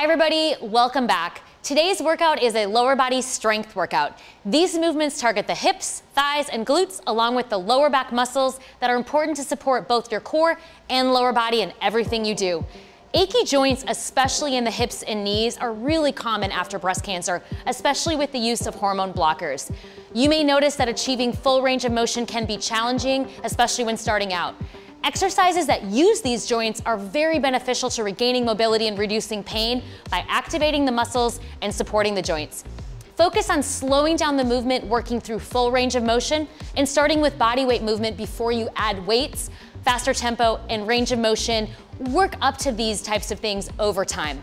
everybody, welcome back. Today's workout is a lower body strength workout. These movements target the hips, thighs, and glutes, along with the lower back muscles that are important to support both your core and lower body in everything you do. Achy joints, especially in the hips and knees, are really common after breast cancer, especially with the use of hormone blockers. You may notice that achieving full range of motion can be challenging, especially when starting out. Exercises that use these joints are very beneficial to regaining mobility and reducing pain by activating the muscles and supporting the joints. Focus on slowing down the movement, working through full range of motion, and starting with body weight movement before you add weights, faster tempo, and range of motion. Work up to these types of things over time.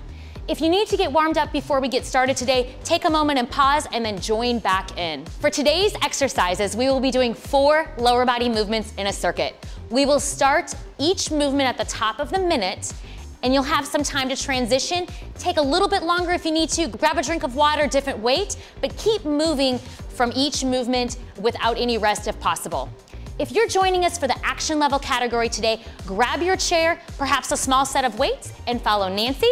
If you need to get warmed up before we get started today, take a moment and pause and then join back in. For today's exercises, we will be doing 4 lower body movements in a circuit. We will start each movement at the top of the minute, and you'll have some time to transition. Take a little bit longer if you need to. Grab a drink of water, different weight, but keep moving from each movement without any rest if possible. If you're joining us for the action level category today, grab your chair, perhaps a small set of weights, and follow Nancy.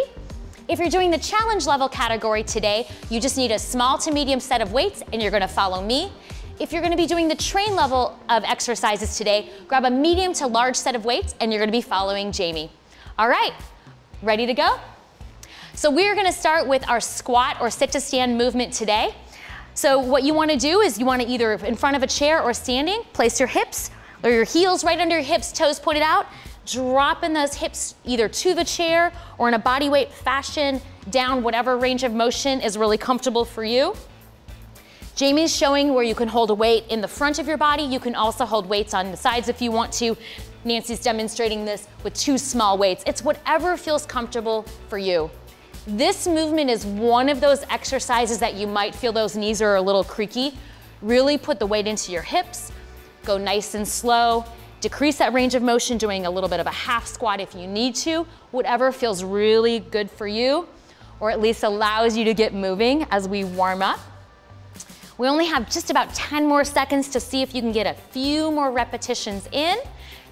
If you're doing the challenge level category today, you just need a small to medium set of weights, and you're gonna follow me. If you're gonna be doing the train level of exercises today, grab a medium to large set of weights, and you're gonna be following Jamie. All right, ready to go? So we're gonna start with our squat or sit to stand movement today. So what you wanna do is you wanna either in front of a chair or standing, place your hips or your heels right under your hips, toes pointed out, dropping those hips either to the chair or in a body weight fashion down whatever range of motion is really comfortable for you. Jamie's showing where you can hold a weight in the front of your body. You can also hold weights on the sides if you want to. Nancy's demonstrating this with 2 small weights. It's whatever feels comfortable for you. This movement is one of those exercises that you might feel those knees are a little creaky. Really put the weight into your hips. Go nice and slow. Decrease that range of motion, doing a little bit of a half squat if you need to. Whatever feels really good for you, or at least allows you to get moving as we warm up. We only have just about 10 more seconds to see if you can get a few more repetitions in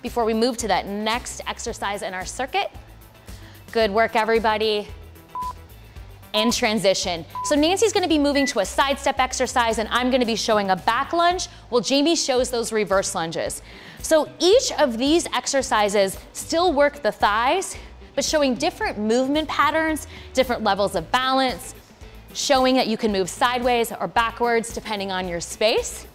before we move to that next exercise in our circuit. Good work, everybody. And transition. So Nancy's gonna be moving to a side step exercise, and I'm gonna be showing a back lunge while Jamie shows those reverse lunges. So each of these exercises still work the thighs, but showing different movement patterns, different levels of balance, showing that you can move sideways or backwards depending on your space.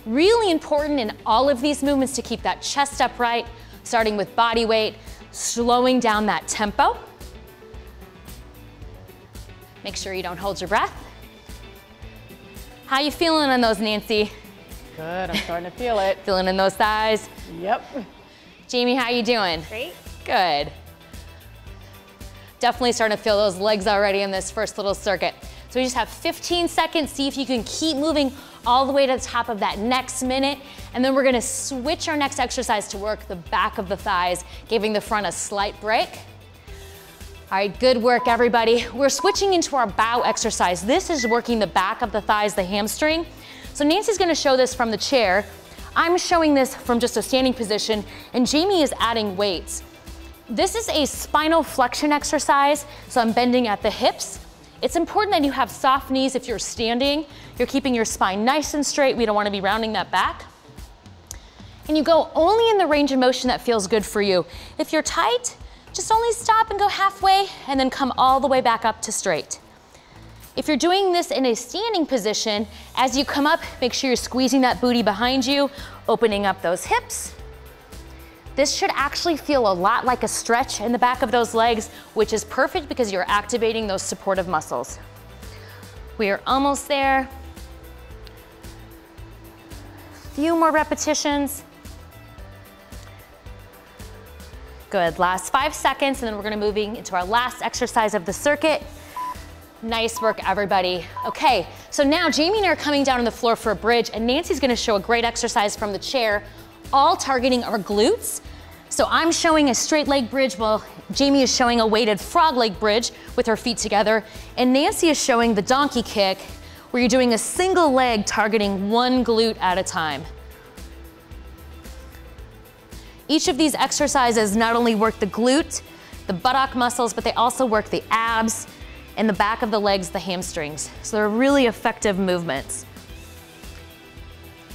Really important in all of these movements to keep that chest upright, starting with body weight, slowing down that tempo. Make sure you don't hold your breath. How you feeling on those, Nancy? Good, I'm starting to feel it. Feeling in those thighs? Yep. Jamie, how you doing? Great. Good. Definitely starting to feel those legs already in this first little circuit. So we just have 15 seconds. See if you can keep moving all the way to the top of that next minute. And then we're gonna switch our next exercise to work the back of the thighs, giving the front a slight break. All right, good work, everybody. We're switching into our bow exercise. This is working the back of the thighs, the hamstring. So Nancy's gonna show this from the chair. I'm showing this from just a standing position, and Jamie is adding weights. This is a spinal flexion exercise, so I'm bending at the hips. It's important that you have soft knees if you're standing. You're keeping your spine nice and straight. We don't wanna be rounding that back. And you go only in the range of motion that feels good for you. If you're tight, just only stop and go halfway and then come all the way back up to straight. If you're doing this in a standing position, as you come up, make sure you're squeezing that booty behind you, opening up those hips. This should actually feel a lot like a stretch in the back of those legs, which is perfect because you're activating those supportive muscles. We are almost there. Few more repetitions. Good, last 5 seconds, and then we're gonna moving into our last exercise of the circuit. Nice work, everybody. Okay, so now Jamie and I are coming down on the floor for a bridge, and Nancy's gonna show a great exercise from the chair, all targeting our glutes. So I'm showing a straight leg bridge while Jamie is showing a weighted frog leg bridge with her feet together, and Nancy is showing the donkey kick, where you're doing a single leg targeting one glute at a time. Each of these exercises not only work the glute, the buttock muscles, but they also work the abs and the back of the legs, the hamstrings. So they're really effective movements.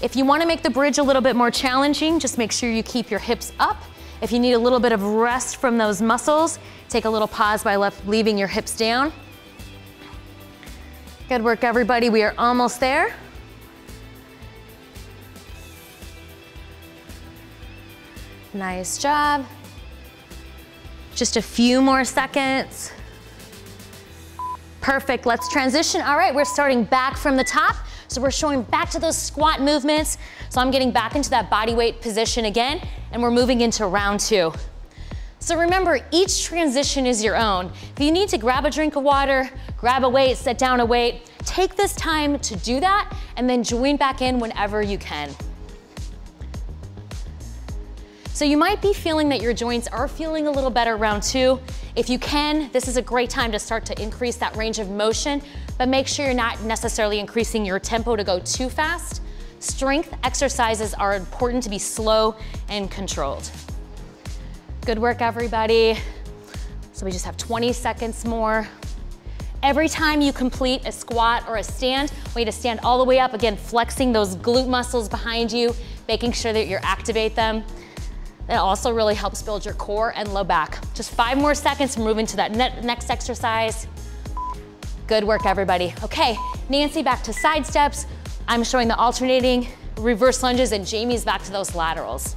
If you want to make the bridge a little bit more challenging, just make sure you keep your hips up. If you need a little bit of rest from those muscles, take a little pause by leaving your hips down. Good work, everybody. We are almost there. Nice job. Just a few more seconds. Perfect, let's transition. All right, we're starting back from the top. So we're showing back to those squat movements. So I'm getting back into that body weight position again, and we're moving into round 2. So remember, each transition is your own. If you need to grab a drink of water, grab a weight, set down a weight, take this time to do that, and then join back in whenever you can. So you might be feeling that your joints are feeling a little better round 2. If you can, this is a great time to start to increase that range of motion, but make sure you're not necessarily increasing your tempo to go too fast. Strength exercises are important to be slow and controlled. Good work, everybody. So we just have 20 seconds more. Every time you complete a squat or a stand, I want you to stand all the way up, again, flexing those glute muscles behind you, making sure that you activate them. That also really helps build your core and low back. Just 5 more seconds to move into that next exercise. Good work, everybody. Okay, Nancy back to side steps. I'm showing the alternating reverse lunges, and Jamie's back to those laterals.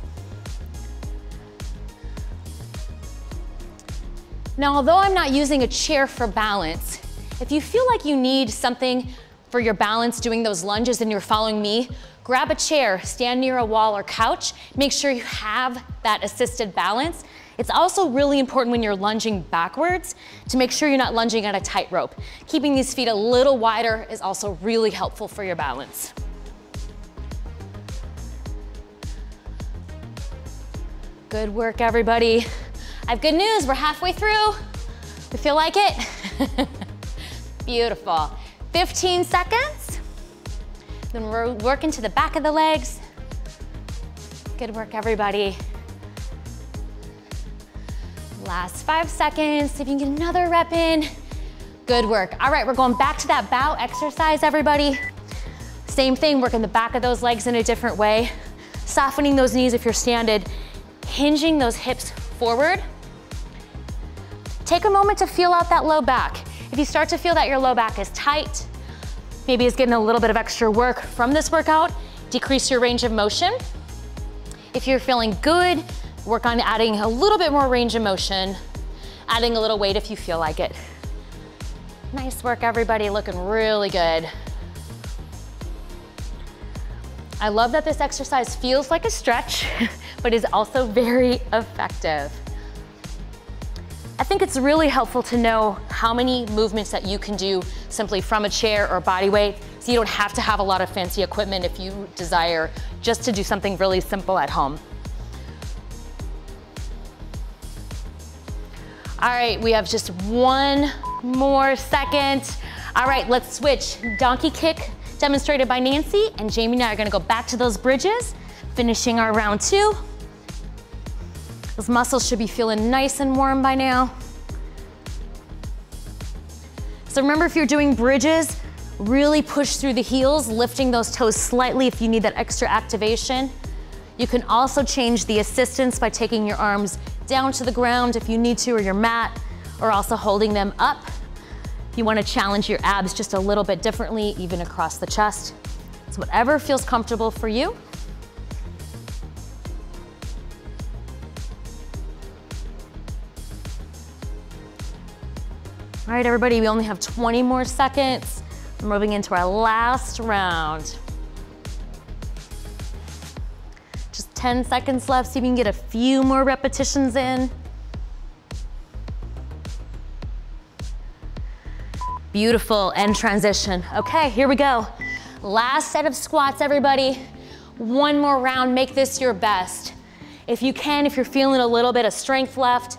Now, although I'm not using a chair for balance, if you feel like you need something for your balance doing those lunges and you're following me, grab a chair, stand near a wall or couch, make sure you have that assisted balance. It's also really important when you're lunging backwards to make sure you're not lunging at a tightrope. Keeping these feet a little wider is also really helpful for your balance. Good work, everybody. I have good news, we're halfway through. You feel like it? Beautiful. 15 seconds. Then we're working to the back of the legs. Good work, everybody. Last 5 seconds, see if you can get another rep in. Good work. All right, we're going back to that bow exercise, everybody. Same thing, working the back of those legs in a different way. Softening those knees if you're standing, hinging those hips forward. Take a moment to feel out that low back. If you start to feel that your low back is tight, maybe it's getting a little bit of extra work from this workout, decrease your range of motion. If you're feeling good, work on adding a little bit more range of motion, adding a little weight if you feel like it. Nice work, everybody, looking really good. I love that this exercise feels like a stretch, but is also very effective. I think it's really helpful to know how many movements that you can do simply from a chair or body weight, so you don't have to have a lot of fancy equipment if you desire just to do something really simple at home. All right, we have just 1 more second. All right, let's switch. Donkey kick demonstrated by Nancy, and Jamie and I are gonna go back to those bridges, finishing our round 2. Those muscles should be feeling nice and warm by now. So remember, if you're doing bridges, really push through the heels, lifting those toes slightly if you need that extra activation. You can also change the assistance by taking your arms down to the ground if you need to, or your mat, or also holding them up. You want to challenge your abs just a little bit differently, even across the chest. So whatever feels comfortable for you. All right, everybody, we only have 20 more seconds. We're moving into our last round. Just 10 seconds left, so you can get a few more repetitions in. Beautiful, end transition. Okay, here we go. Last set of squats, everybody. 1 more round, make this your best. If you can, if you're feeling a little bit of strength left,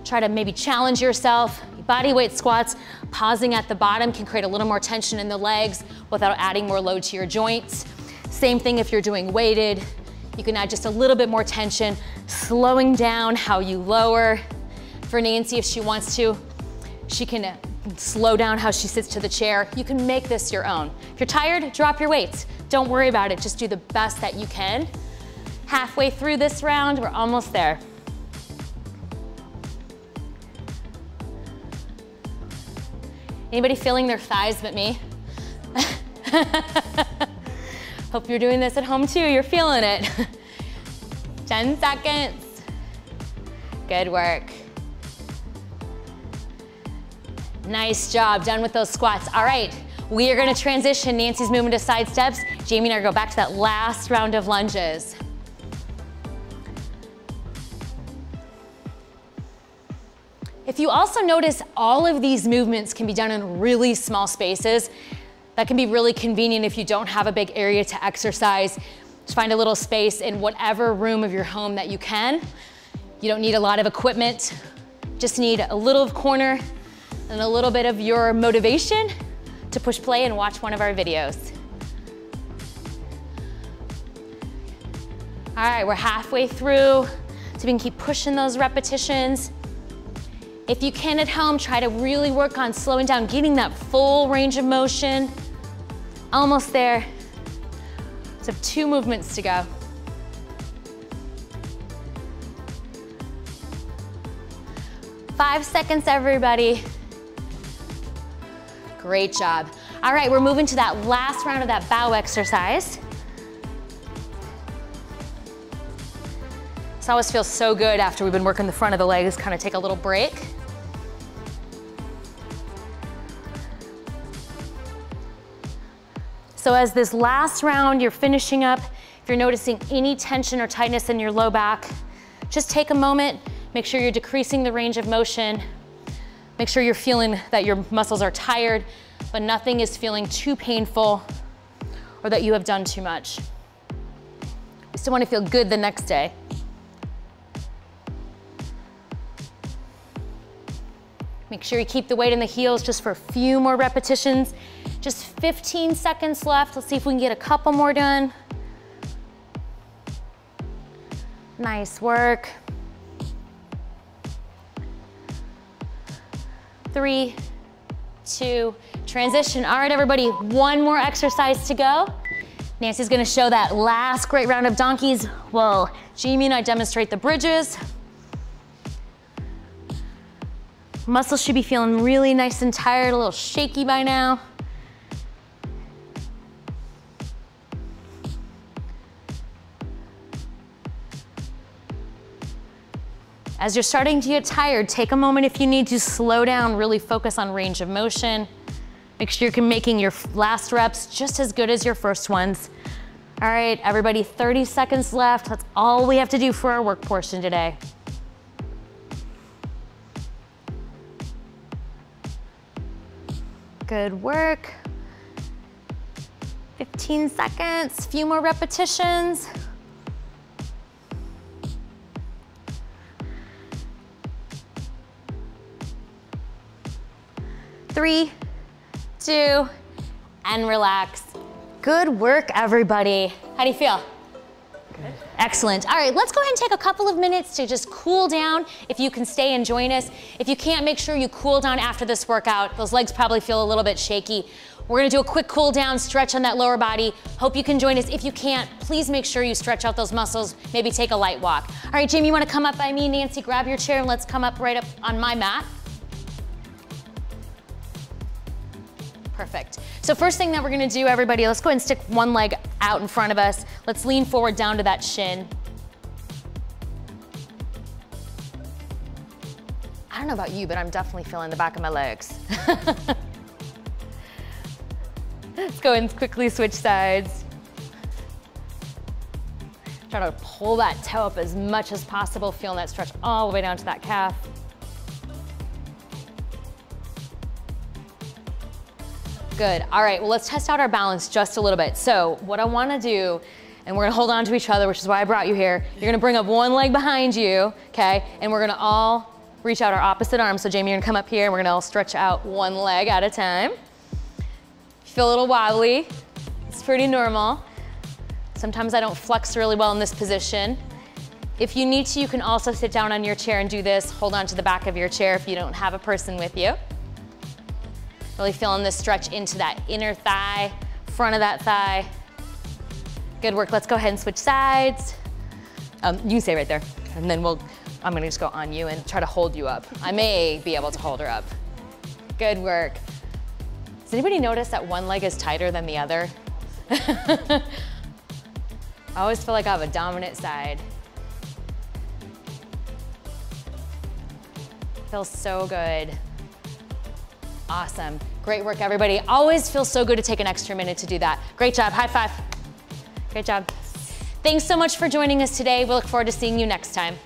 try to maybe challenge yourself. Body weight squats, pausing at the bottom can create a little more tension in the legs without adding more load to your joints. Same thing if you're doing weighted. You can add just a little bit more tension, slowing down how you lower. For Nancy, if she wants to, she can slow down how she sits to the chair. You can make this your own. If you're tired, drop your weights. Don't worry about it, just do the best that you can. Halfway through this round, we're almost there. Anybody feeling their thighs but me? Hope you're doing this at home too, you're feeling it. 10 seconds. Good work. Nice job, done with those squats. All right, we are gonna transition Nancy's movement to side steps. Jamie and I are gonna go back to that last round of lunges. If you also notice, all of these movements can be done in really small spaces. That can be really convenient if you don't have a big area to exercise. Just find a little space in whatever room of your home that you can. You don't need a lot of equipment. Just need a little corner and a little bit of your motivation to push play and watch one of our videos. All right, we're halfway through, so we can keep pushing those repetitions. If you can at home, try to really work on slowing down, getting that full range of motion. Almost there. So 2 movements to go. Five seconds, everybody. Great job. All right, we're moving to that last round of that bow exercise. This always feels so good after we've been working the front of the legs, kind of take a little break. So as this last round you're finishing up, if you're noticing any tension or tightness in your low back, just take a moment, make sure you're decreasing the range of motion, make sure you're feeling that your muscles are tired, but nothing is feeling too painful or that you have done too much. You still want to feel good the next day. Make sure you keep the weight in the heels just for a few more repetitions. Just 15 seconds left. Let's see if we can get a couple more done. Nice work. 3, 2, transition. All right, everybody, one more exercise to go. Nancy's gonna show that last great round of donkeys while Jamie and I demonstrate the bridges. Muscles should be feeling really nice and tired, a little shaky by now. As you're starting to get tired, take a moment if you need to slow down, really focus on range of motion. Make sure you're making your last reps just as good as your first ones. All right, everybody, 30 seconds left. That's all we have to do for our work portion today. Good work. 15 seconds, few more repetitions. Three, 2, and relax. Good work, everybody. How do you feel? Good. Excellent. All right, let's go ahead and take a couple of minutes to just cool down. If you can stay and join us. If you can't, make sure you cool down after this workout. Those legs probably feel a little bit shaky. We're gonna do a quick cool down, stretch on that lower body. Hope you can join us. If you can't, please make sure you stretch out those muscles, maybe take a light walk. All right, Jamie, you wanna come up by me? Nancy, grab your chair and let's come up right up on my mat. Perfect. So first thing that we're gonna do, everybody, let's go ahead and stick one leg out in front of us. Let's lean forward down to that shin. I don't know about you, but I'm definitely feeling the back of my legs. Let's go and quickly switch sides. Try to pull that toe up as much as possible, feeling that stretch all the way down to that calf. Good. All right, well, let's test out our balance just a little bit. So what I wanna do, and we're gonna hold on to each other, which is why I brought you here. You're gonna bring up one leg behind you, okay? And we're gonna all reach out our opposite arms. So Jamie, you're gonna come up here and we're gonna all stretch out one leg at a time. Feel a little wobbly. It's pretty normal. Sometimes I don't flex really well in this position. If you need to, you can also sit down on your chair and do this. Hold on to the back of your chair if you don't have a person with you. Really feeling this stretch into that inner thigh, front of that thigh. Good work. Let's go ahead and switch sides. You can stay right there, and then I'm gonna just go on you and try to hold you up. I may be able to hold her up. Good work. Does anybody notice that one leg is tighter than the other? I always feel like I have a dominant side. Feels so good. Awesome. Great work, everybody. Always feels so good to take an extra minute to do that. Great job. High five. Great job. Thanks so much for joining us today. We look forward to seeing you next time.